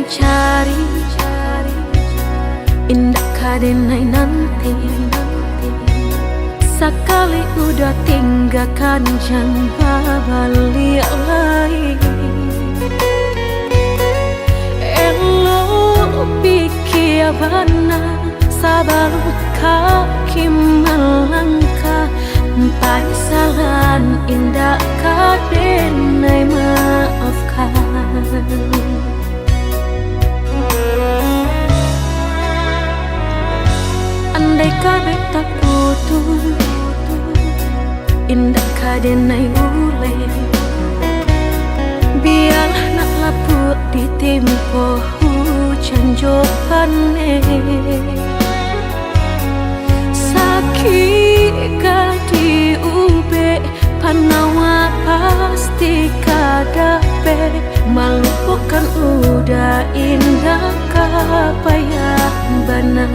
mencari indah kadenai nanti. Sekali udah tinggalkan jangan balik lagi. Elo pikir benar sabar kaki melangkah. Paisalan indah kadenai maafkan. Andai kabeh tak putus, indah kadenai ule. Biarlah nak laput di tempo hujan jopane. Sakit kadi ube panawa pasti kadape. Melupakan udah indah kapayah benar.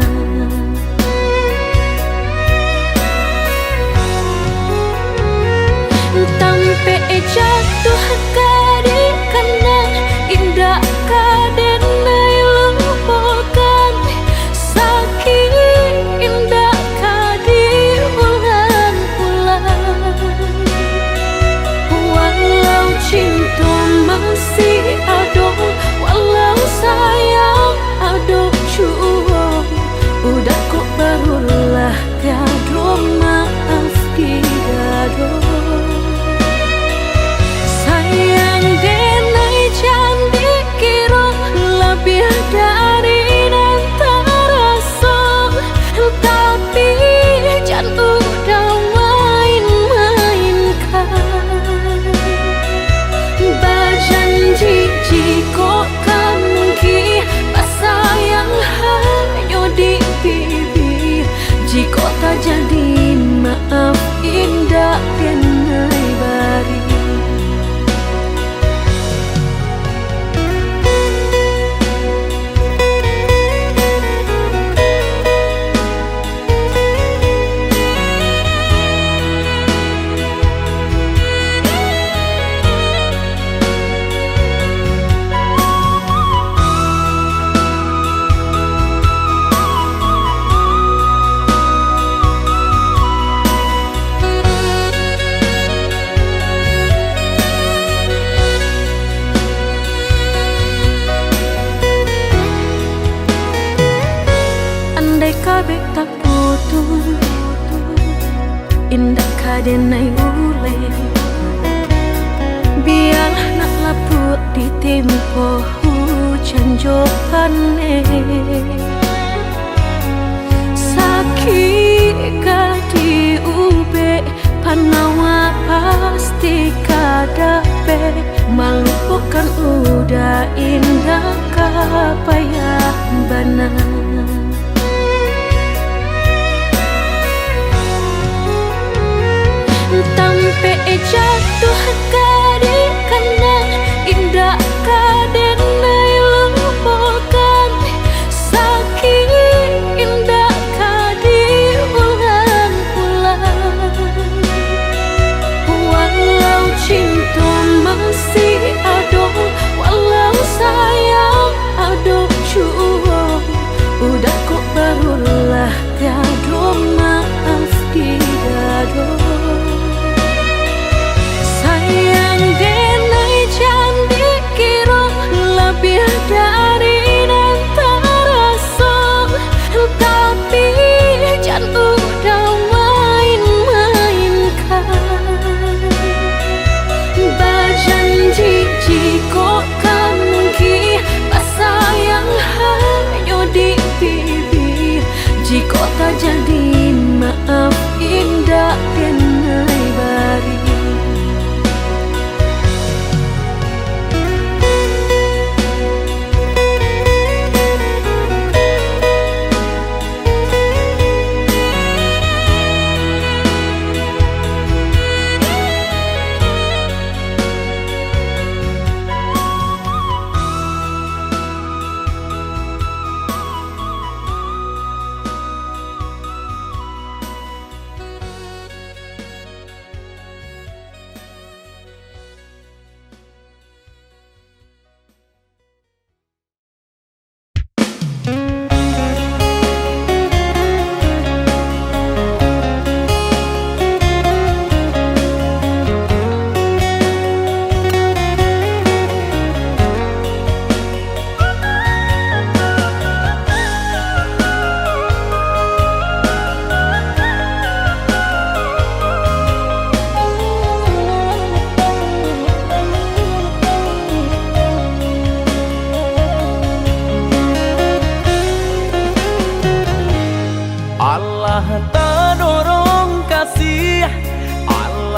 Tampe jatuh kadi kena indah kadenai lupakan. Sakit indah kadi ulang-ulang. Walau cinta masih ada, walau sayang ada jua, udah kok barulah tiada maaf tiada. Sayang denai jangan dikira lebih dari nanti rasa. Tapi jangan udah main-mainkan. Berjanji jika kamu sayang hanya di bibir. Jika tak jadi maaf indah denai bari. Andai kabeh tak putus, indah kadenai ule. Biarlah nak laput di tempo hujan jopane. Sakit kadi ube panawa pasti kadape. Melupakan udah indah kapayah benar. Tampe jatuh kadi kena indah kadenai lupakan. Sakit indah kadi ulang-ulang. Walau cinta masih ada, walau sayang ada jua, udah kok barulah tiada maaf tiada. Sayang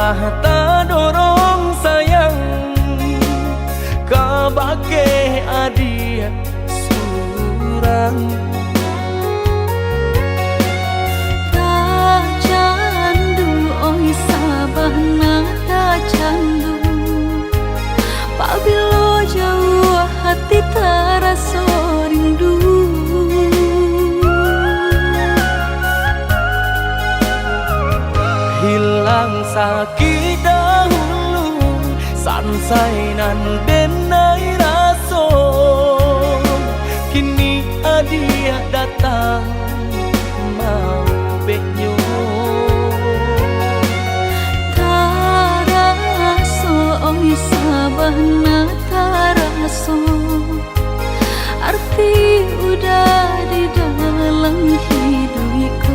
telah tak dorong sayang kabake adia surang. Tak candu oi sabana tak candu, pabilo jauh hati terasa rindu. Hilang sakit dahulu sansai nan denai raso, kini adia datang mau beknyo. Taraso oi sabana taraso, arti udah di dalam hidupku.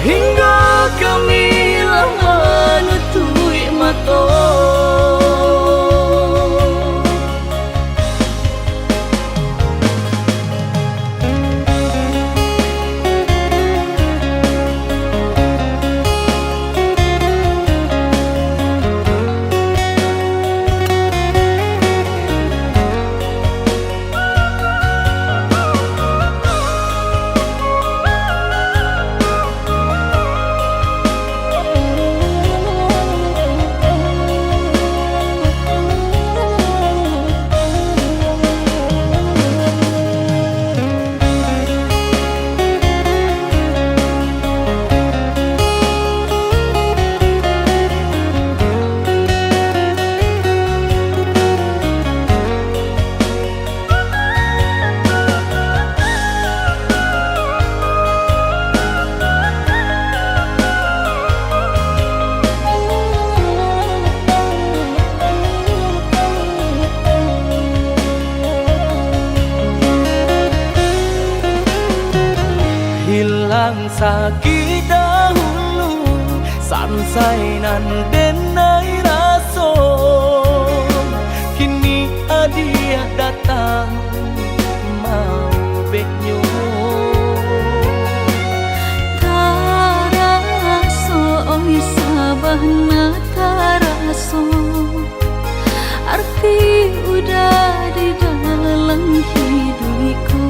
Hingga kami lama nutui mata. Hilang sakit dahulu sansai nan denai raso, kini adia datang mau beknyo. Taraso oi sabana taraso, arti udah di dalam hidupku.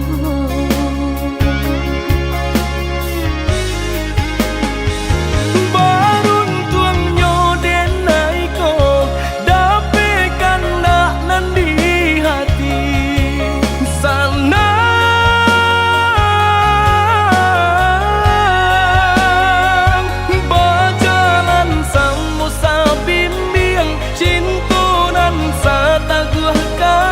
Cinta nan sa taguh ka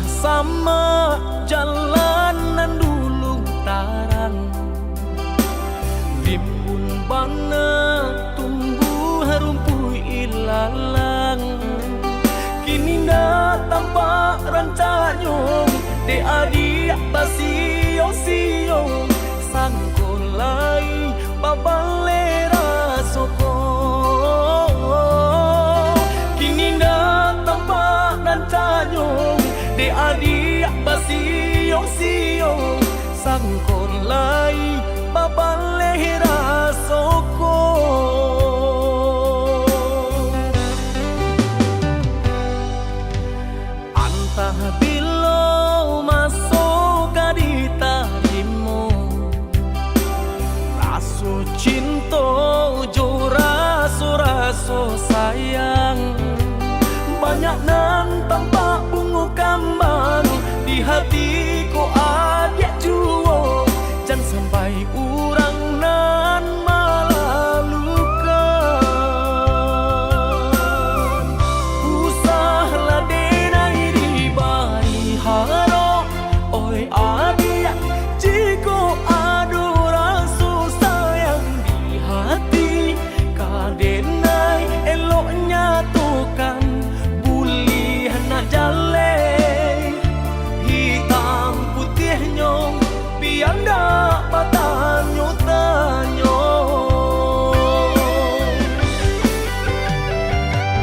sama jalanan dulu tarang, rimbun bana tumbuh rumput ilalang. Kini dah tampak rancanyong de adik basio-sio sangkolai babalera soko. Kini dah tampak rancanyong de adik basio-sio sangkolai babalera soko. Bilo masuk di tarimu, rasu cinta jo rasu sayang. Banyak nan tampak bunga kambang di hatiku adik juo, jangan sampai urang nan malah luka. Usahlah denai di bari haro, oi adik jiko adu rasu sayang di hati. Kadenai eloknya tukan bulih nak jale, hitam putihnya biar ndak patanyo tanyo.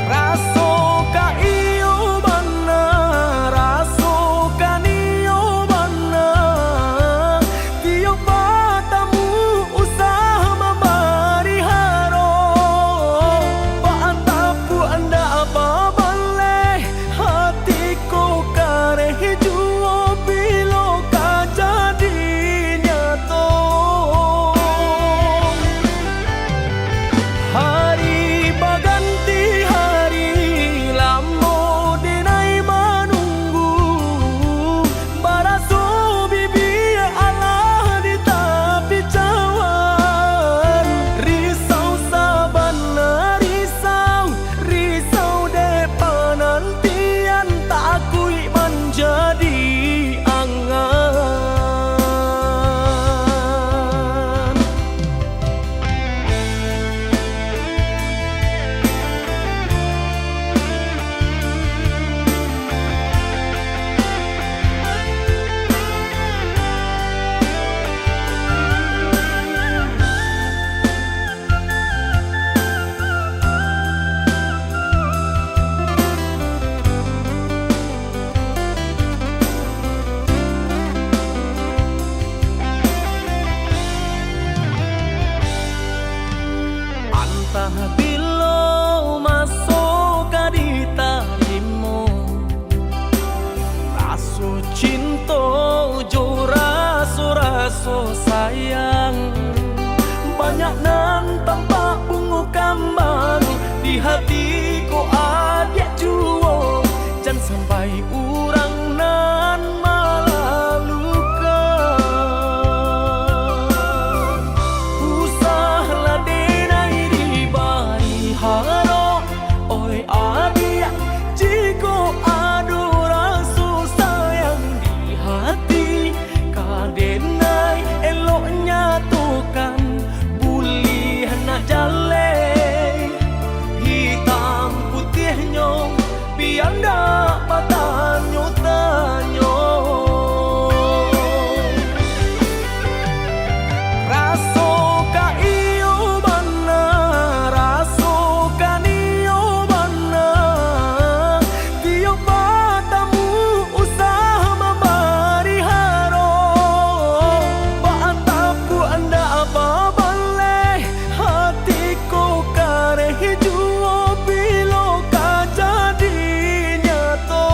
Raso ka iyo bana, raso ka niyo bana, tiap matamu usaha memberi haro. Paantapu anda apa baleh, hatiku kareh juo bilo ka jadi nyato. Hari baganti hari, lamo denai menunggu. Barasu bibi Allah di tepi cawan. Risau sabana risau depan nantian tak akui menjadi angan. Antah bilo masuk di tarimu, rasu cinta jo rasu sayang. Banyak nan tampak bunga kambang di hatiku adik juo, jangan sampai urang nan malah luka. Usahlah denai di bari haro, oi adik jiko adu rasu sayang di hati. Kadenai eloknya tukan bulih nak jale, hitam putihnya biar ndak patanyo tanyo. Raso ka iyo bana, raso ka niyo bana, tiap matamu usaha memberi haro. Paantapu anda apa baleh, hatiku kareh juo bilo ka jadi nyato.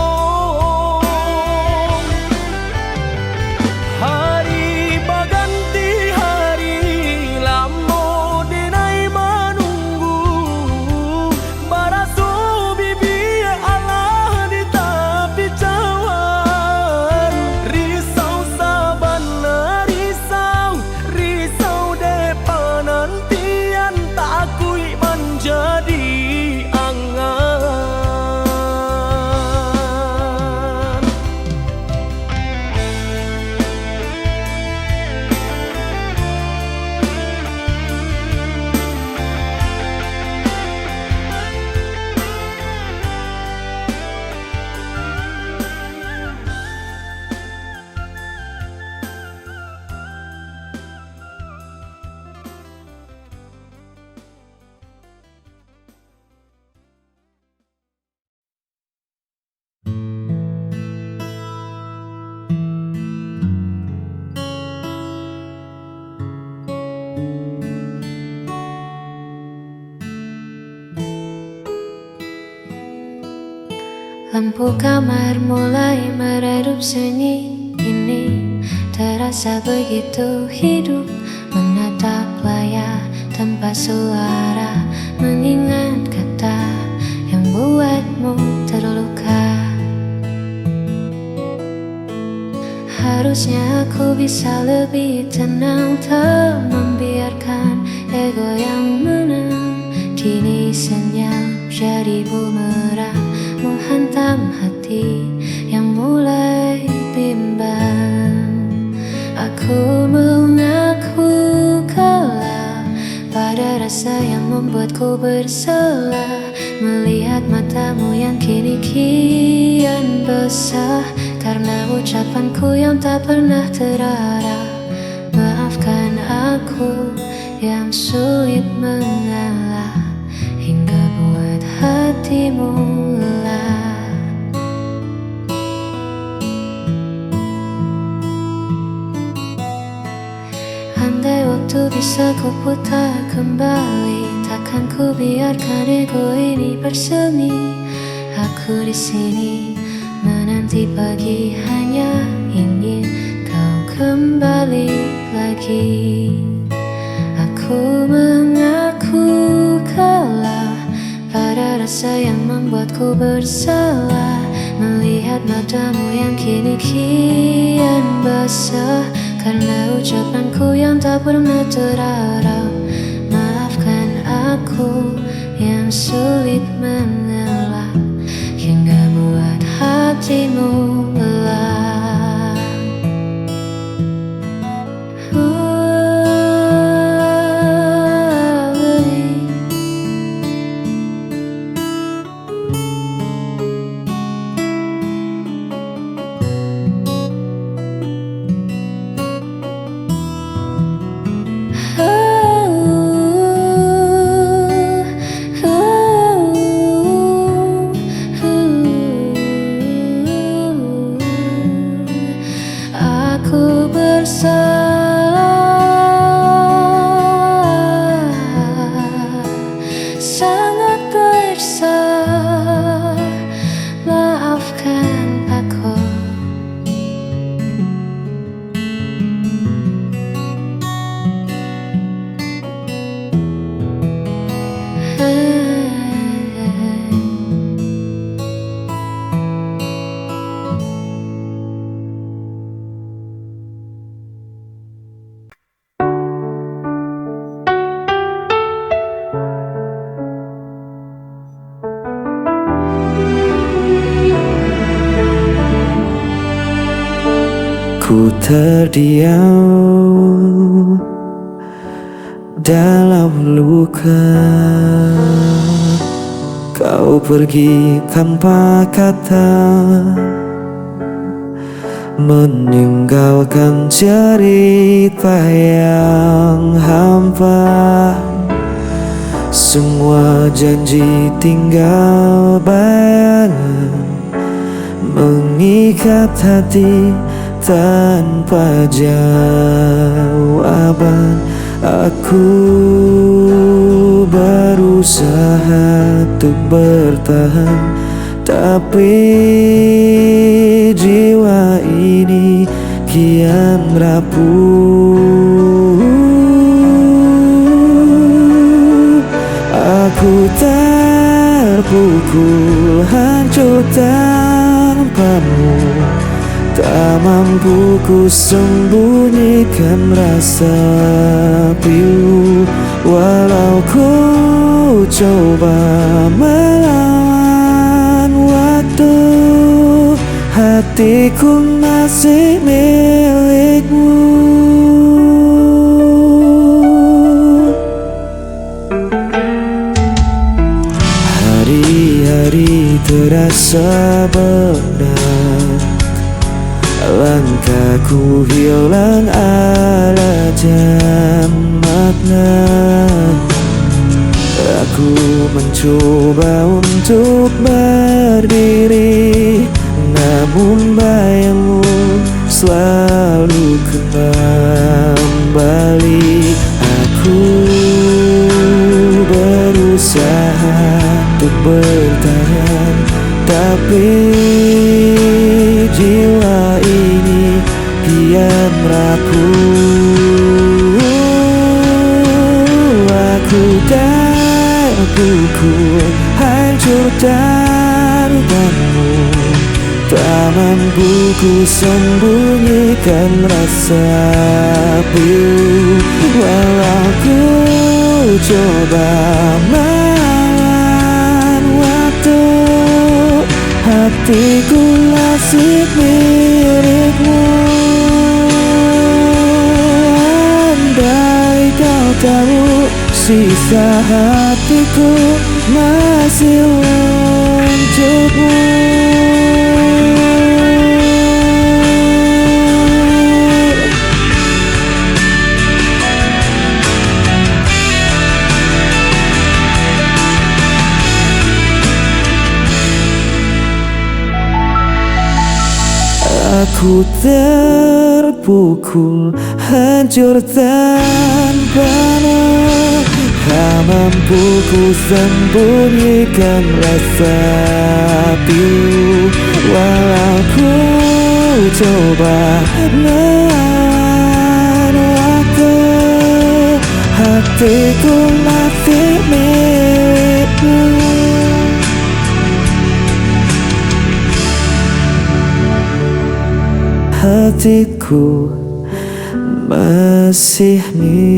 Lampu kamar mulai meredup sunyi ini. Terasa begitu hidup menatap layar tanpa suara, mengingat kata yang buatmu terluka. Harusnya aku bisa lebih tenang, tak membiarkan ego yang menang. Kini senyap jadi bumerang, menghantam hati yang mulai bimbang. Aku mengaku kalah pada rasa yang membuatku bersalah, melihat matamu yang kini kian basah karena ucapanku yang tak pernah terarah. Maafkan aku yang sulit mengalah hingga buat hatimu lelah. Andai waktu bisa ku putar kembali, takkan ku biarkan ego ini bersemi. Aku di sini menanti pagi, hanya ingin kau kembali lagi. Aku mengaku kalah pada rasa yang membuatku bersalah, melihat matamu yang kini kian basah karena ucapanku yang tak pernah terarah. Maafkan aku yang sulit mengalah hingga buat hatimu lelah. Aku bersalah, sangat bersalah. Maafkan aku. Ku terdiam dalam luka, kau pergi tanpa kata, meninggalkan cerita yang hampa. Semua janji tinggal bayangan, mengikat hati tanpa jawaban. Aku berusaha untuk bertahan, tapi jiwa ini kian rapuh. Aku terpukul hancur tanpamu, tak mampu ku sembunyikan rasa pilu. Walau ku coba melawan waktu, hatiku masih milikmu. Hari-hari terasa berat, langkahku hilang arah dan makna. Aku mencoba untuk berdiri, namun bayangmu selalu kembali. Aku berusaha untuk bertahan, Tapi jiwa ini kian rapuh. Aku terpukul, hancur tanganmu. Tak mampu ku sembunyikan rasa pilu. Walau ku coba melawan waktu, hatiku nasib milikmu. Andai kau tahu, sisa hatiku masih untukmu. Aku terpukul, hancur tanpamu. Tak mampu ku sembunyikan rasa pilu. Walau ku coba melawan waktu, hatiku masih milikmu. Hatiku masih milikmu.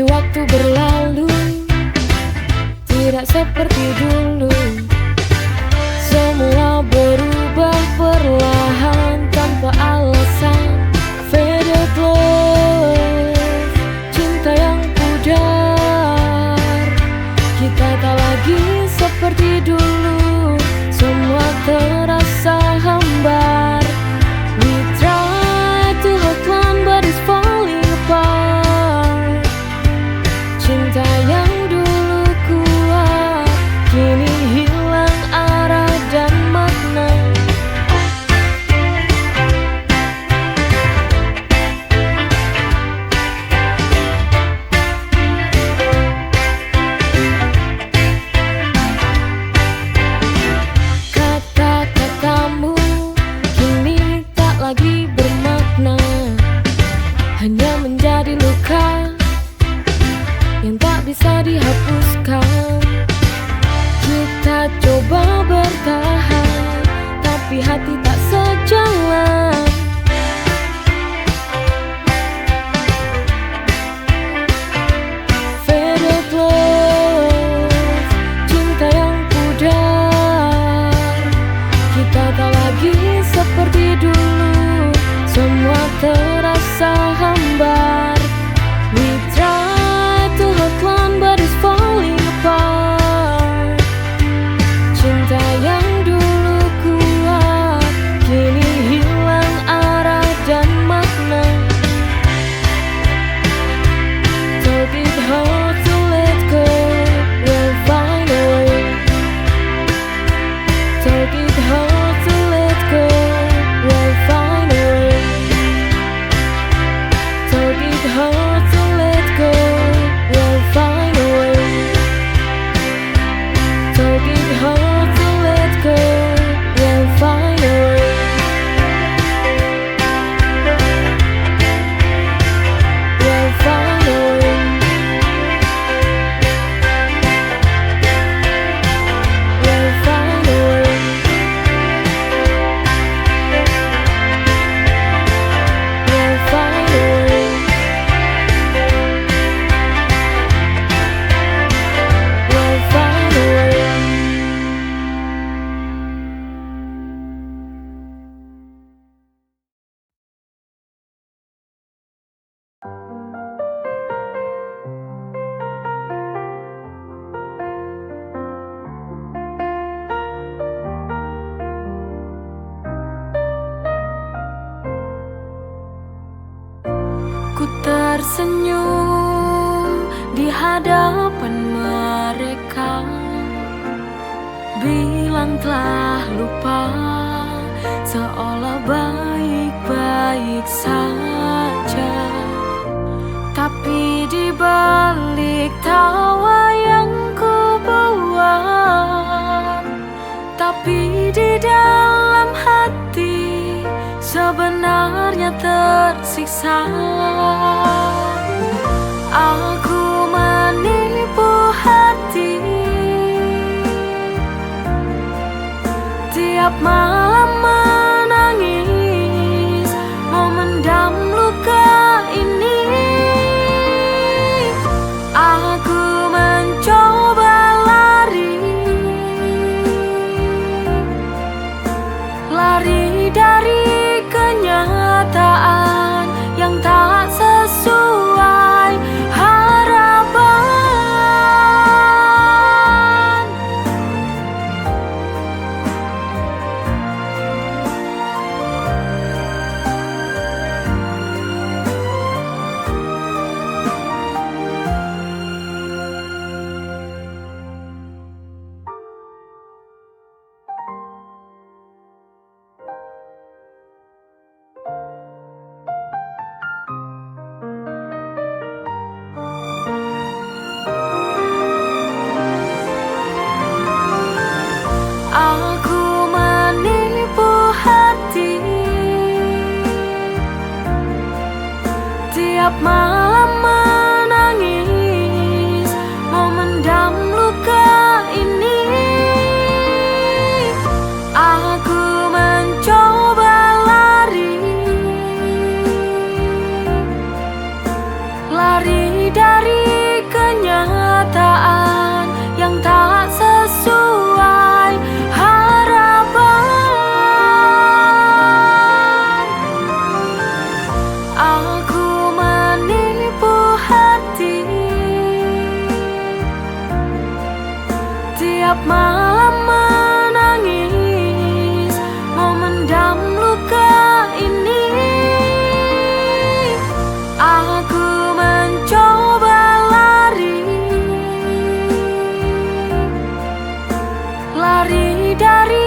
Waktu berlalu tidak seperti dulu. Semua berubah perlahan tanpa alasan. Faded love, cinta yang pudar. Kita tak lagi seperti dulu. Semua terasa hambar. We try to hold on but it's falling apart. Cinta yang dulu kuat kini hilang arah dan makna. Kata-katamu kini tak lagi bermakna, hanya menjadi luka yang tak bisa dihapuskan. Kita coba bertahan, tapi hati tak sejalan. Faded love, cinta yang pudar. Kita tak lagi seperti dulu. Semua terasa hambar. We try to hold on but it's falling apart. Cinta yang dulu kuat kini hilang arah dan makna. Told it hard to let go, we'll find a way. Told it hard to let go, we'll find a way. Told it hard to let go, we'll find a way. Told it hard to let go, we'll find a way. We'll find a way. We'll find a way. We'll find a way. We'll find a telah lupa, seolah baik-baik saja. Tapi di balik tawa yang ku buat, tapi di dalam hati sebenarnya tersiksa. Aku menipu hati, tiap malam menangis, memendam luka ini. Aku mencoba lari dari kenyataan yang tak sesuai harapan. Aku menipu hati, tiap malam menangis, memendam luka ini. Aku mencoba lari dari kenyataan yang tak sesuai harapan. Aku menipu hati, tiap malam menangis, memendam luka ini. Aku mencoba lari dari